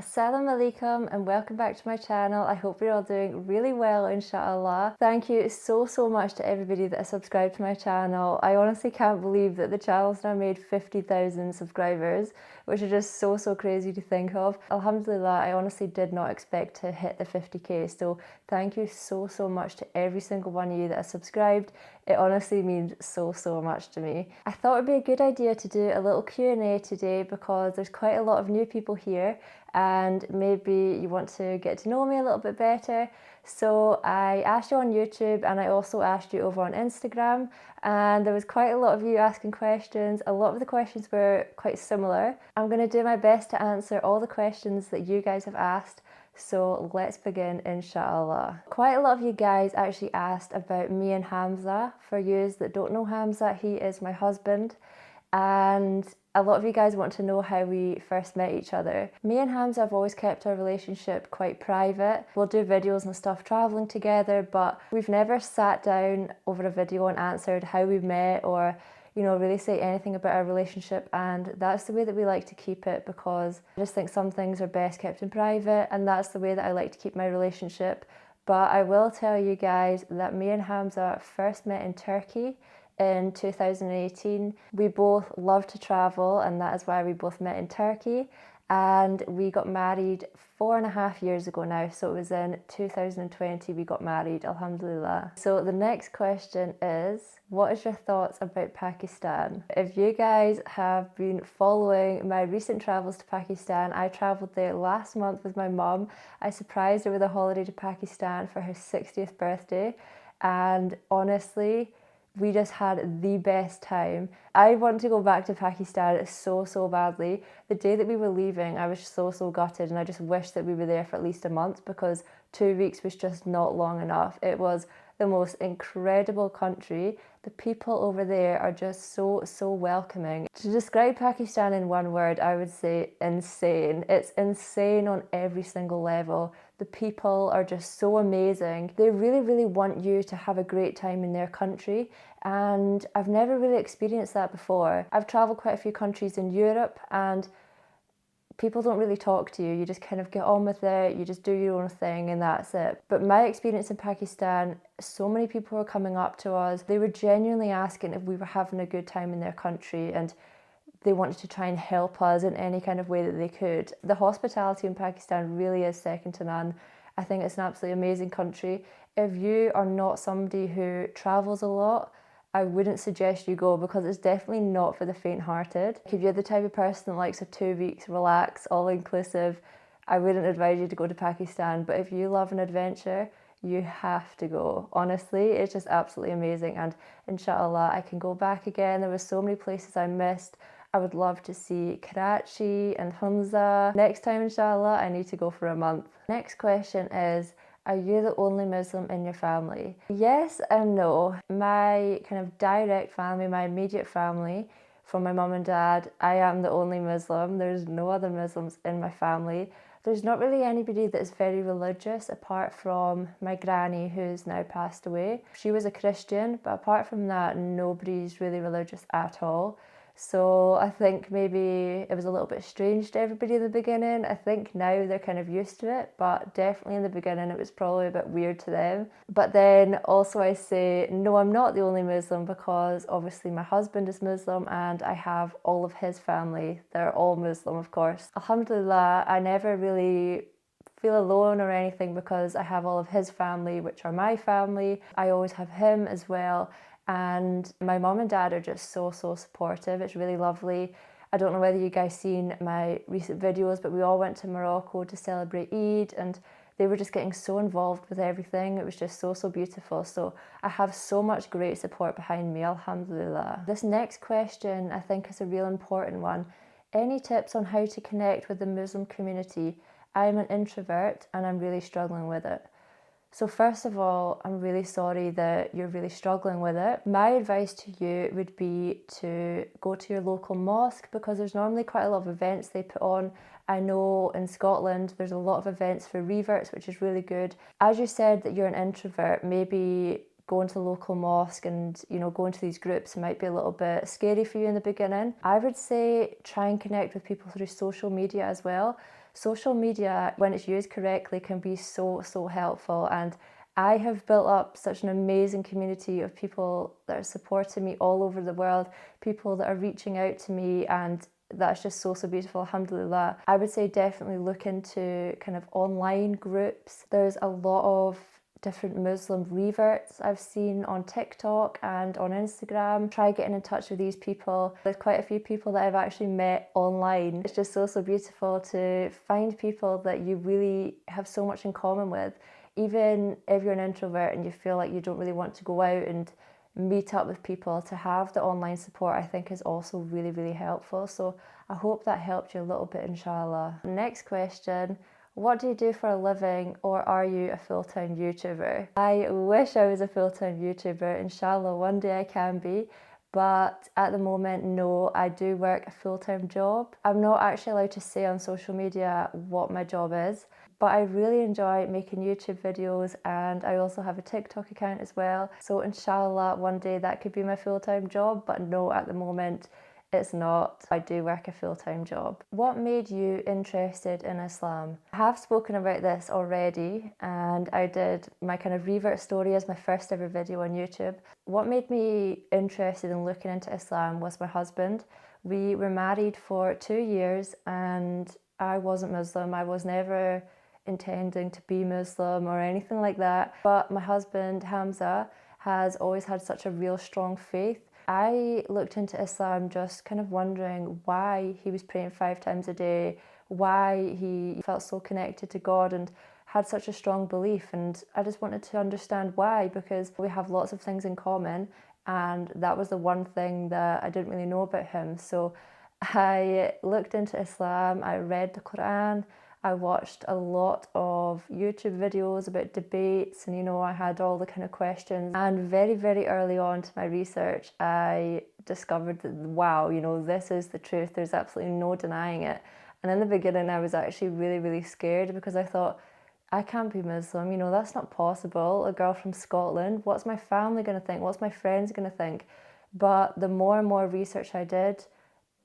Assalamu alaikum and welcome back to my channel. I hope you're all doing really well, inshallah. Thank you so much to everybody that has subscribed to my channel. I honestly can't believe that the channel's now made 50,000 subscribers, which is just so crazy to think of. Alhamdulillah, I honestly did not expect to hit the 50k, so thank you so much to every single one of you that has subscribed. It honestly means so much to me. I thought it'd be a good idea to do a little Q&A today because there's quite a lot of new people here and maybe you want to get to know me a little bit better. So I asked you on YouTube and I also asked you over on Instagram, and there was quite a lot of you asking questions. A lot of the questions were quite similar. I'm going to do my best to answer all the questions that you guys have asked. So let's begin, inshallah. Quite a lot of you guys actually asked about me and Hamza. For you that don't know Hamza, he is my husband, and a lot of you guys want to know how we first met each other. Me and Hamza have always kept our relationship quite private. We'll do videos and stuff traveling together, but we've never sat down over a video and answered how we met or really say anything about our relationship, and that's the way that we like to keep it because I just think some things are best kept in private, and that's the way that I like to keep my relationship. But I will tell you guys that me and Hamza first met in Turkey in 2018. We both love to travel, and that is why we both met in Turkey. And we got married 4.5 years ago now, so it was in 2020 we got married, alhamdulillah. So the next question is, what is your thoughts about Pakistan? If you guys have been following my recent travels to Pakistan, I travelled there last month with my mum. I surprised her with a holiday to Pakistan for her 60th birthday, and honestly, we just had the best time. I want to go back to Pakistan so badly. The day that we were leaving, I was so gutted, and I just wished that we were there for at least a month because 2 weeks was just not long enough. It was the most incredible country. The people over there are just so welcoming. To describe Pakistan in one word, I would say insane. It's insane on every single level. The people are just so amazing. They really want you to have a great time in their country, and I've never really experienced that before. I've travelled quite a few countries in Europe and people don't really talk to you. You just kind of get on with it, you just do your own thing and that's it. But my experience in Pakistan, so many people were coming up to us. They were genuinely asking if we were having a good time in their country, and they wanted to try and help us in any kind of way that they could. The hospitality in Pakistan really is second to none. I think it's an absolutely amazing country. If you are not somebody who travels a lot, I wouldn't suggest you go because it's definitely not for the faint-hearted. If you're the type of person that likes a 2 weeks relax, all-inclusive, I wouldn't advise you to go to Pakistan. But if you love an adventure, you have to go. Honestly, it's just absolutely amazing, and inshallah I can go back again. There were so many places I missed. I would love to see Karachi and Hunza. Next time, inshallah, I need to go for a month. Next question is, are you the only Muslim in your family? Yes and no. My kind of direct family, my immediate family, from my mum and dad, I am the only Muslim. There's no other Muslims in my family. There's not really anybody that is very religious apart from my granny, who's now passed away. She was a Christian, but apart from that, nobody's really religious at all. So I think maybe it was a little bit strange to everybody in the beginning. I think now they're kind of used to it, but definitely in the beginning it was probably a bit weird to them. But then also I say, no, I'm not the only Muslim because obviously my husband is Muslim and I have all of his family. They're all Muslim, of course. Alhamdulillah, I never really feel alone or anything because I have all of his family, which are my family. I always have him as well. And my mum and dad are just so supportive. It's really lovely. I don't know whether you guys seen my recent videos, but we all went to Morocco to celebrate Eid, and they were just getting so involved with everything. It was just so beautiful. So I have so much great support behind me, alhamdulillah. This next question I think is a real important one. Any tips on how to connect with the Muslim community? I'm an introvert and I'm really struggling with it. So first of all, I'm really sorry that you're really struggling with it. My advice to you would be to go to your local mosque because there's normally quite a lot of events they put on. I know in Scotland there's a lot of events for reverts, which is really good. As you said that you're an introvert, maybe going to the local mosque and going to these groups might be a little bit scary for you in the beginning. I would say try and connect with people through social media as well. social media, when it's used correctly, can be so, so helpful. And I have built up such an amazing community of people that are supporting me all over the world, people that are reaching out to me, and that's just so, so beautiful, alhamdulillah. I would say definitely look into kind of online groups. There's a lot of different Muslim reverts I've seen on TikTok and on Instagram. Try getting in touch with these people. There's quite a few people that I've actually met online. It's just so, so beautiful to find people that you really have so much in common with. Even if you're an introvert and you feel like you don't really want to go out and meet up with people, to have the online support I think is also really, really helpful. So I hope that helped you a little bit, inshallah. Next question. What do you do for a living, or are you a full-time YouTuber? I wish I was a full-time YouTuber. Inshallah, one day I can be. But at the moment, no, I do work a full-time job. I'm not actually allowed to say on social media what my job is, but I really enjoy making YouTube videos, and I also have a TikTok account as well. So inshallah, one day that could be my full-time job, but no, at the moment, it's not. I do work a full-time job. What made you interested in Islam? I have spoken about this already, and I did my kind of revert story as my first ever video on YouTube. What made me interested in looking into Islam was my husband. We were married for 2 years and I wasn't Muslim. I was never intending to be Muslim or anything like that. But my husband, Hamza, has always had such a real strong faith. I looked into Islam just kind of wondering why he was praying 5 times a day, why he felt so connected to God and had such a strong belief. And I just wanted to understand why, because we have lots of things in common, and that was the one thing that I didn't really know about him. So I looked into Islam, I read the Quran, I watched a lot of YouTube videos about debates, and I had all the kind of questions. And very, very early on to my research, I discovered that, wow, this is the truth. There's absolutely no denying it. And in the beginning, I was actually really, really scared, because I thought, I can't be Muslim, that's not possible. A girl from Scotland, what's my family going to think? What's my friends going to think? But the more and more research I did,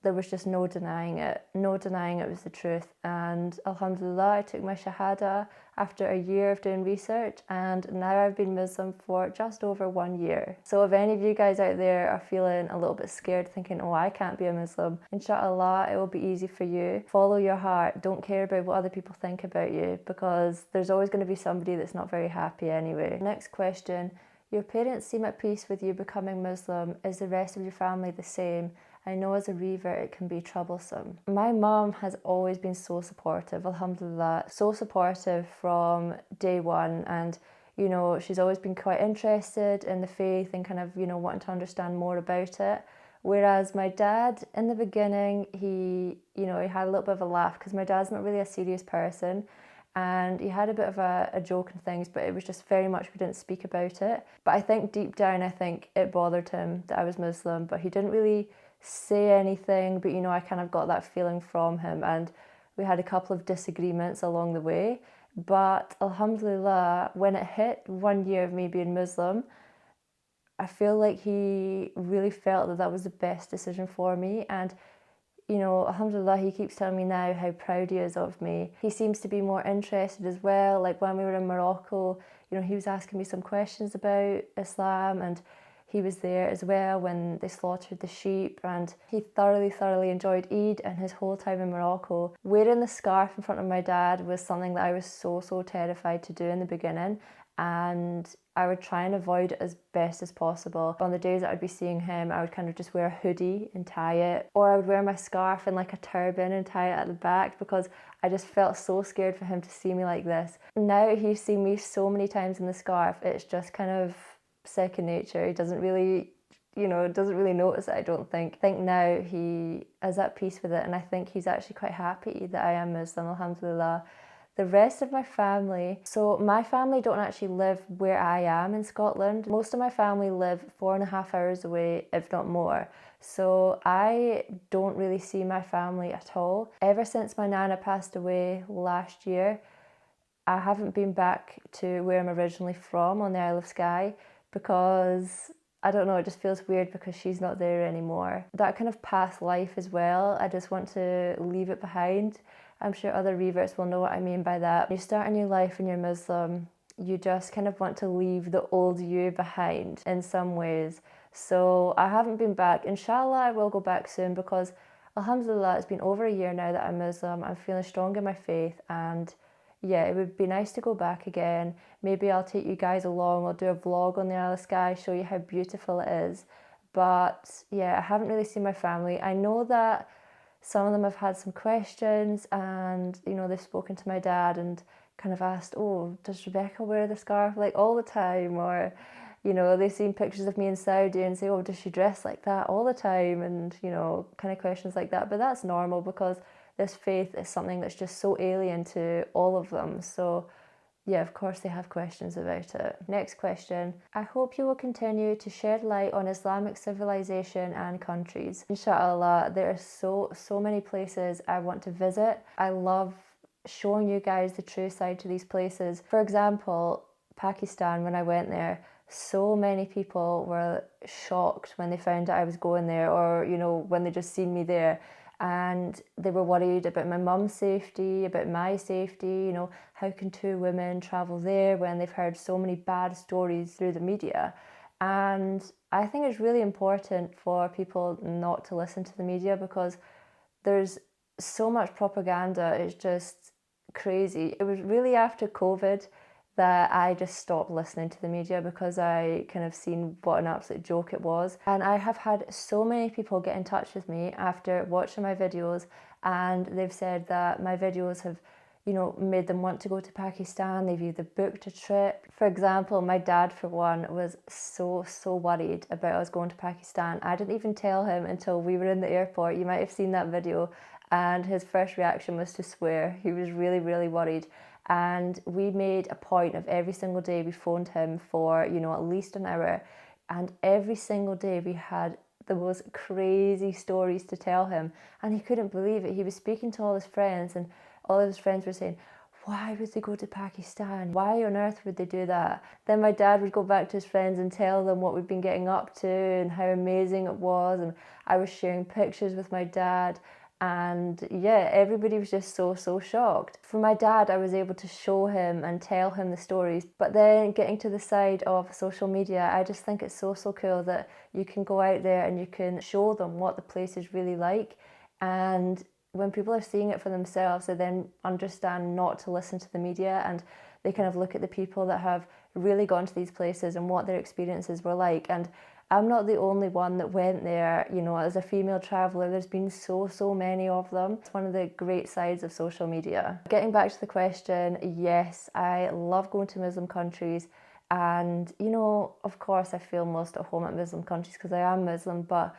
there was just no denying it. No denying it was the truth. And alhamdulillah, I took my shahada after a year of doing research, and now I've been Muslim for just over 1 year. So if any of you guys out there are feeling a little bit scared, thinking, oh, I can't be a Muslim, inshallah, it will be easy for you. Follow your heart. Don't care about what other people think about you, because there's always going to be somebody that's not very happy anyway. Next question. Your parents seem at peace with you becoming Muslim. Is the rest of your family the same? I know as a revert it can be troublesome. My mom has always been so supportive, alhamdulillah, so supportive from day one. And she's always been quite interested in the faith and kind of wanting to understand more about it. Whereas my dad, in the beginning, he had a little bit of a laugh, because my dad's not really a serious person. And he had a bit of a joke and things, but it was just very much we didn't speak about it. But I think deep down, I think it bothered him that I was Muslim, but he didn't really say anything. But I kind of got that feeling from him, and we had a couple of disagreements along the way. But alhamdulillah, when it hit 1 year of me being Muslim, I feel like he really felt that that was the best decision for me. And alhamdulillah, he keeps telling me now how proud he is of me. He seems to be more interested as well. Like when we were in Morocco, he was asking me some questions about Islam, and he was there as well when they slaughtered the sheep, and he thoroughly enjoyed Eid and his whole time in Morocco. Wearing the scarf in front of my dad was something that I was so terrified to do in the beginning, and I would try and avoid it as best as possible. On the days that I'd be seeing him, I would kind of just wear a hoodie and tie it, or I would wear my scarf in like a turban and tie it at the back, because I just felt so scared for him to see me like this. Now he's seen me so many times in the scarf, it's just kind of second nature. He doesn't really notice it, I don't think. I think now he is at peace with it, and I think he's actually quite happy that I am Muslim, alhamdulillah. The rest of my family, so my family don't actually live where I am in Scotland. Most of my family live 4.5 hours away, if not more. So I don't really see my family at all. Ever since my nana passed away last year, I haven't been back to where I'm originally from on the Isle of Skye, because I don't know, it just feels weird because she's not there anymore. That kind of past life as well, I just want to leave it behind. I'm sure other reverts will know what I mean by that. When you start a new life and you're Muslim, you just kind of want to leave the old you behind in some ways. So I haven't been back. Inshallah, I will go back soon because alhamdulillah, it's been over a year now that I'm Muslim. I'm feeling strong in my faith, and yeah, it would be nice to go back again. Maybe I'll take you guys along. I'll do a vlog on the Isle of Skye, show you how beautiful it is. But yeah, I haven't really seen my family. I know that some of them have had some questions, and you know, they've spoken to my dad and kind of asked, oh, does Rebecca wear the scarf like all the time? Or, you know, they've seen pictures of me in Saudi and say, oh, does she dress like that all the time? And, you know, kind of questions like that. But that's normal because this faith is something that's just so alien to all of them. So yeah, of course they have questions about it. Next question. I hope you will continue to shed light on Islamic civilization and countries. Inshallah, there are so many places I want to visit. I love showing you guys the true side to these places. For example, Pakistan, when I went there, so many people were shocked when they found out I was going there, or, you know, when they just seen me there. And they were worried about my mum's safety, about my safety, you know, how can two women travel there when they've heard so many bad stories through the media? And I think it's really important for people not to listen to the media because there's so much propaganda. It's just crazy. It was really after COVID that I just stopped listening to the media because I kind of seen what an absolute joke it was. And I have had so many people get in touch with me after watching my videos, and they've said that my videos have, you know, made them want to go to Pakistan. They've either booked a trip. For example, my dad, for one, was so worried about us going to Pakistan. I didn't even tell him until we were in the airport. You might have seen that video. And his first reaction was to swear. He was really worried. And we made a point of every single day we phoned him for, you know, at least an hour. And every single day we had the most crazy stories to tell him. And he couldn't believe it. He was speaking to all his friends, and all of his friends were saying, why would they go to Pakistan? Why on earth would they do that? Then my dad would go back to his friends and tell them what we'd been getting up to and how amazing it was. And I was sharing pictures with my dad. And yeah, everybody was just so shocked. For my dad, I was able to show him and tell him the stories. But then getting to the side of social media, I just think it's so cool that you can go out there and you can show them what the place is really like. And when people are seeing it for themselves, they then understand not to listen to the media, and they kind of look at the people that have really gone to these places and what their experiences were like. And I'm not the only one that went there, you know, as a female traveller. There's been so many of them. It's one of the great sides of social media. Getting back to the question, yes, I love going to Muslim countries. And, you know, of course I feel most at home at Muslim countries because I am Muslim. But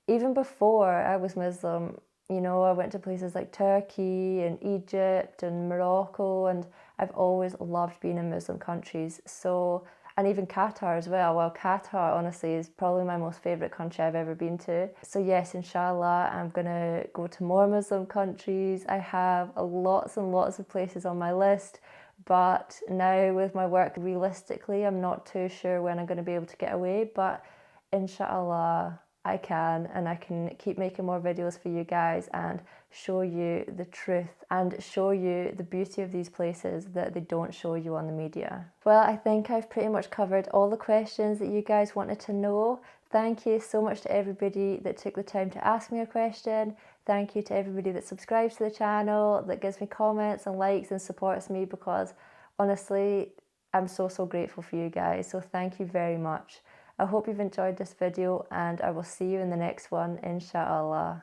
even before I was Muslim, you know, I went to places like Turkey and Egypt and Morocco, and I've always loved being in Muslim countries. So, and even Qatar as well. Well, Qatar honestly is probably my most favourite country I've ever been to. So yes, inshallah, I'm gonna go to more Muslim countries. I have lots and lots of places on my list, but now with my work, realistically, I'm not too sure when I'm gonna be able to get away, but inshallah, I can, and I can keep making more videos for you guys and show you the truth and show you the beauty of these places that they don't show you on the media. Well, I think I've pretty much covered all the questions that you guys wanted to know. Thank you so much to everybody that took the time to ask me a question. Thank you to everybody that subscribes to the channel, that gives me comments and likes and supports me, because honestly, I'm so grateful for you guys. So thank you very much. I hope you've enjoyed this video, and I will see you in the next one, inshallah.